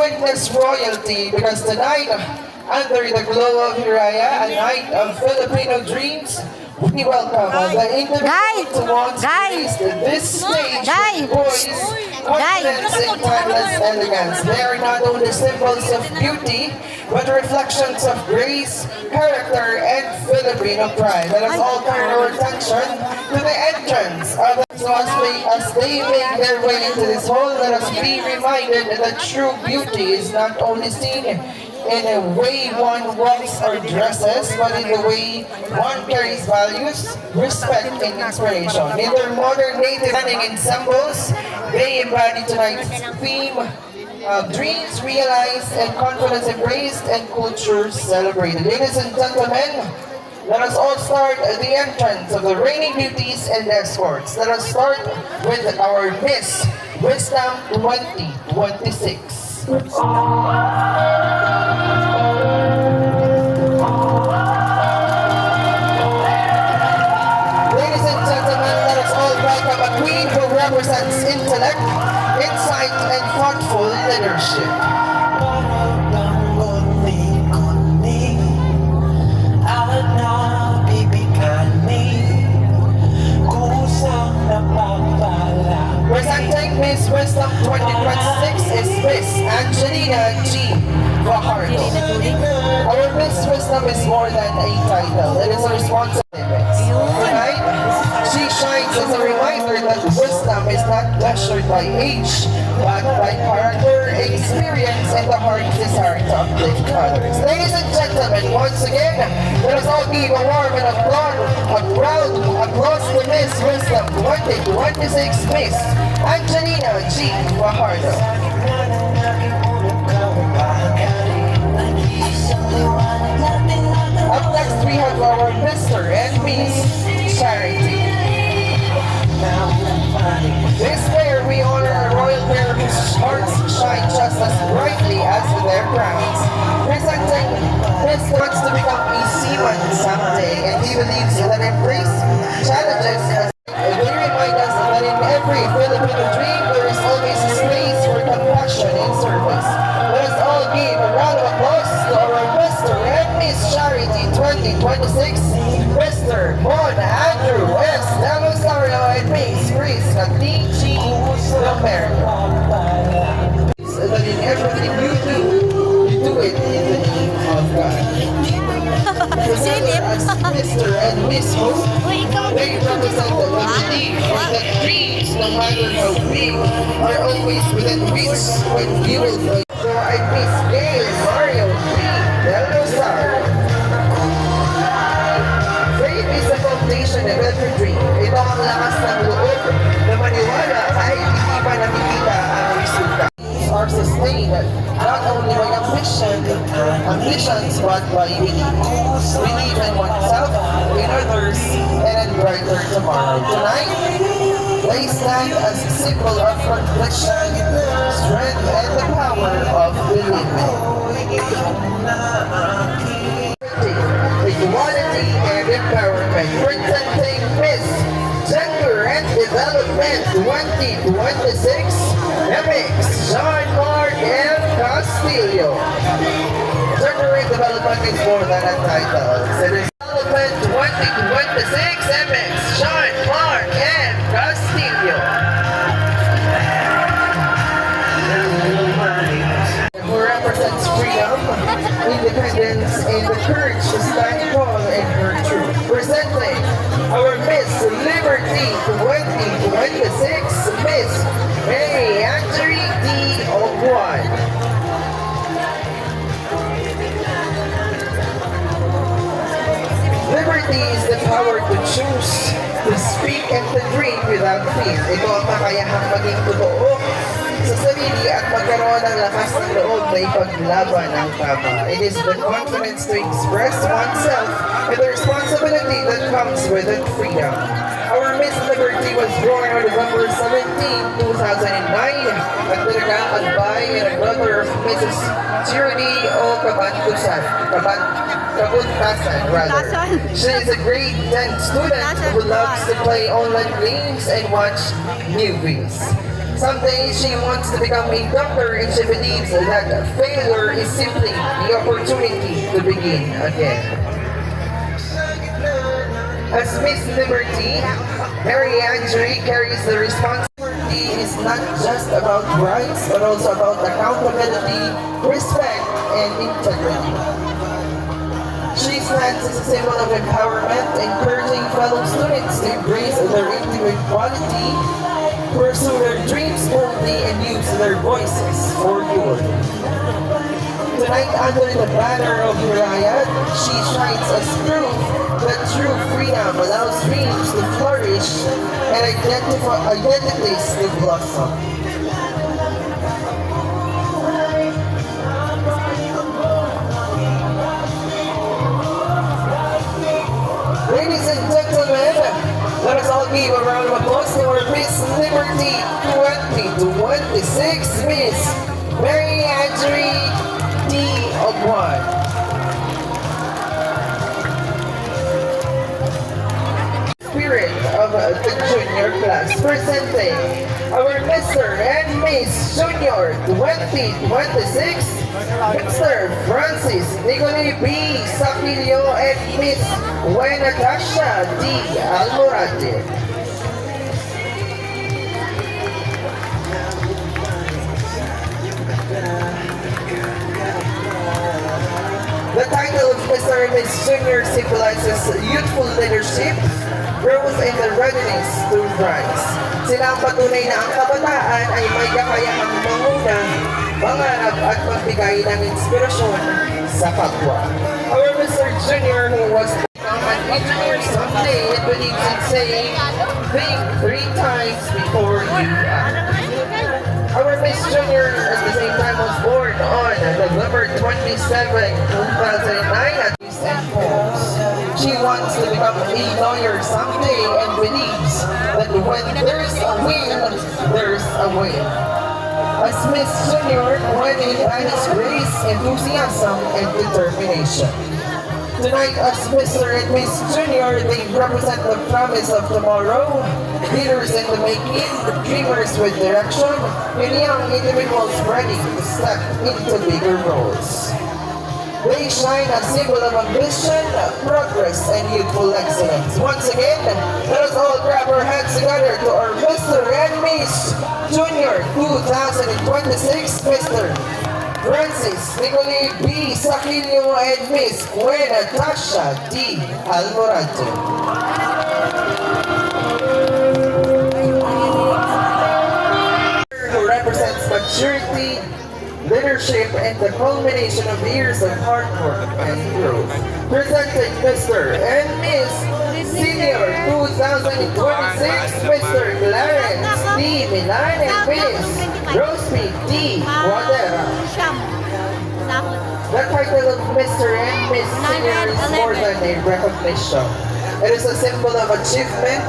witness royalty because tonight, under the glow of Hiraya, a night of Filipino dreams, we welcome the individual who wants to raise this stage with poise, confidence, and timeless elegance. They are not only symbols of beauty, but reflections of grace, character, and Filipino pride. Let us all turn our attention to the entrance of the as they make their way into this hall. Let us be reminded that true beauty is not only seen in the way one walks or dresses, but in the way one carries values, respect, and inspiration. In their modern native running ensembles, they embody tonight's theme of dreams realized and confidence embraced and culture celebrated. Ladies and gentlemen, let us all start the entrance of the reigning beauties and escorts. Let us start with our Miss Wisdom 2026. Queen who represents intellect, insight, and thoughtful leadership. Presenting Miss Wisdom 2026 is Miss Angelina G. Fajardo. Our Miss Wisdom is more than a title, it is a responsibility. Tonight, she shines as a reminder that wisdom is not measured by age, but by character, experience, and the heart's desire to uplift others. Ladies and gentlemen, once again, let us all give a warm and a proud applause to Miss Wisdom 2026, Miss Angelina G. Fajardo. Up next, we have our Mr. and Miss Charity. This pair, we honor a royal pair whose hearts shine just as brightly as their crowns. Presenting Miss wants to become a seaman someday, and he believes that embrace challenges as they remind us that in every Filipino dream, there is always a space for compassion and service. Let us all give a round of applause to our Mr. and Miss Charity 2026, Mr. Mon Andrew S. Dalosario and Miss Chris Natichi Romero. That in everything you do it in the name of God. Together as Mr. and Miss Hope, they represent the belief that dreams, no matter how big, are always within reach when fueled by. So I miss Gail Mario P. Dalosario. Faith is the foundation of every dream. Ito ang lakas ng loob na maniwala kahit hindi pa nakikita ang resulta. Are sustained not only by ambitions but by belief in oneself, in others, and in brighter tomorrow. Tonight, they stand as a symbol of conviction, strength, and the power of believing. Equality and empowerment. Presenting Miss Gender and Development 2026, MX Jean-Marc M. Castillo. Gender and Development is more than a title. It is Development 2026, MX Jean-Marc M. Castillo. Who represents freedom, independence, and the courage to stand tall in her truth. Presenting our Miss Liberty 2026, Miss Mary Angeline D. Oguan. Liberty is the power to choose, to speak, and to dream without fear. Ito ang makayahang maging totoo sa sarili at magkaroon ng lakas ng loob na ipaglaban ang tama. It is the confidence to express oneself and the responsibility that comes with that freedom. Our Miss Liberty was born on November 17, 2009 at Dalaga-Albay and a brother of Mrs. Charity O. Kabuntasan. She is a grade 10 student who loves to play online games and watch movies. Someday she wants to become a doctor and she believes that failure is simply the opportunity to begin again. As Miss Liberty, Mary Andre carries the responsibility is not just about rights but also about accountability, respect, and integrity. She stands as a symbol of empowerment, encouraging fellow students to embrace their individuality, pursue their dreams boldly, and use their voices for good. Tonight, under the banner of Hirayat, she shines as proof that true freedom allows dreams to flourish and identities to blossom. Ladies and gentlemen, let us all give a round of applause to our Miss Liberty 2026, Miss Mary Andre D. Ogwan. Spirit of the junior class presenting our Mr. and Miss Junior 2026, Mr. Francis Nicole B. Sakilio and Miss Natasha D. Almorate. The title of Mr. and Miss Junior symbolizes youthful leadership, growth, and the readiness to rise. Sila ang patunay na ang kabataan ay may kakayahang manguna, mangarap at magbigay ng inspirasyon sa kapwa. Our Mr. Junior, who was become an engineer someday, it believes in saying, think 3 times before you act. Our Miss Junior at the same time was born on November 27, 2009 at East and Falls. She wants to become a lawyer someday and believes that when there's a will, there's a way. As Miss Junior, one embodies grace, enthusiasm, and determination. Tonight, as Mr. and Miss Junior, they represent the promise of tomorrow, leaders in the making, dreamers with direction, and young individuals ready to step into bigger roles. They shine a symbol of ambition, progress, and youthful excellence. Once again, let us all grab our hands together to our Mr. and Miss Junior 2026, Mr. Francis Nicole B. Sakilio and Miss Natasha D. Almorate. Who represents maturity, leadership, and the culmination of years of hard work and growth. Presenting Mr. and Miss Senior 2026, Mr. Clarence D. Milan and Miss Rosemary D. Guadera. The title of Mr. and Miss Senior is more than a recognition. It is a symbol of achievement,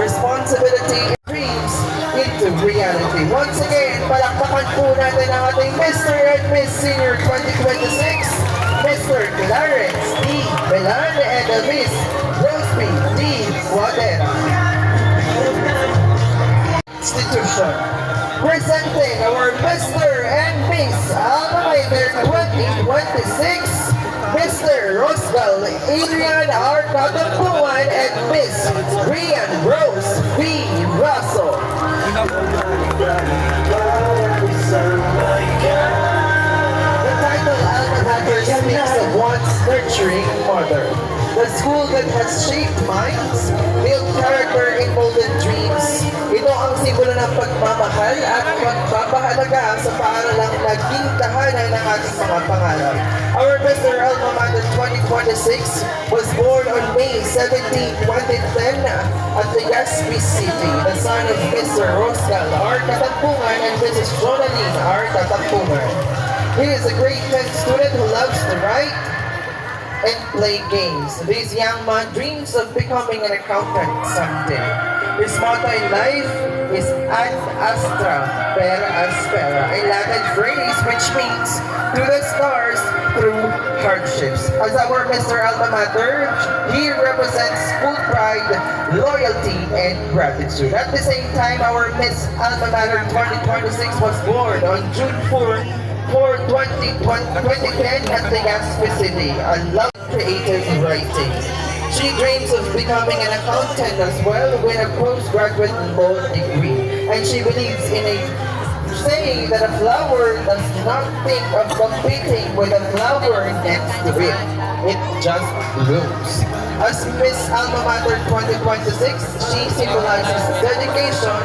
responsibility, and dreams into reality. Once again, palakpakan po natin ang ating Mr. and Miss Senior 2026, Mr. Clarence D. Milan and Miss Rosemary D. Guadera. Institution. Presenting our Mr. and Miss Alma Mater 2026, Mr. Roswell Adrian R. Katampuan and Miss Rian Rose V. Russell. The title Alma Mater speaks of one's nurturing mother. The school that has shaped minds, built character, and molded dreams. Ito ang simbolo ng pagmamahal at pagpapahalaga sa paaralang naging tahanan ng ating mga pangarap. Our Mr. Alma Mater 2026 was born on May 17, 2010 at Legazpi City, the son of Mr. Roscal R. Katampungan and Mrs. Jonaline R. Katampungan. He is a grade 10 student who loves to write and play games. This young man dreams of becoming an accountant someday. His motto in life is ad astra per aspera, a Latin phrase which means to the stars through hardships. As our Mr. Alma Mater, he represents school pride, loyalty, and gratitude. At the same time, our Miss Alma Mater 2026 was born on June 2010 at the Legazpi City, a love creative writing. She dreams of becoming an accountant as well with a postgraduate law degree. And she believes in a saying that a flower does not think of competing with a flower next to it. It just blooms. As Miss Alma Mater 2026, she symbolizes dedication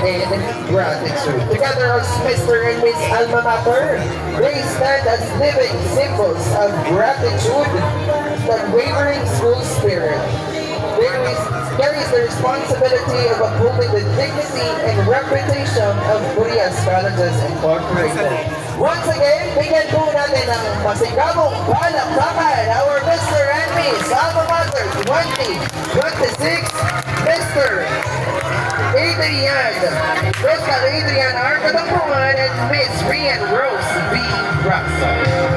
and gratitude. Together as Mr. and Miss Alma Mater, they stand as living symbols of gratitude, the unwavering school spirit. Carries the responsibility of upholding the dignity and reputation of Burias Colleges Incorporated. Once again, bigyan po natin ng masigabong palakpakan our Mr. and Miss Alma Mater 2026, Mr. Adrian Rosal Adrian R. Katampungan and Miss Rian Rose B. Braxton.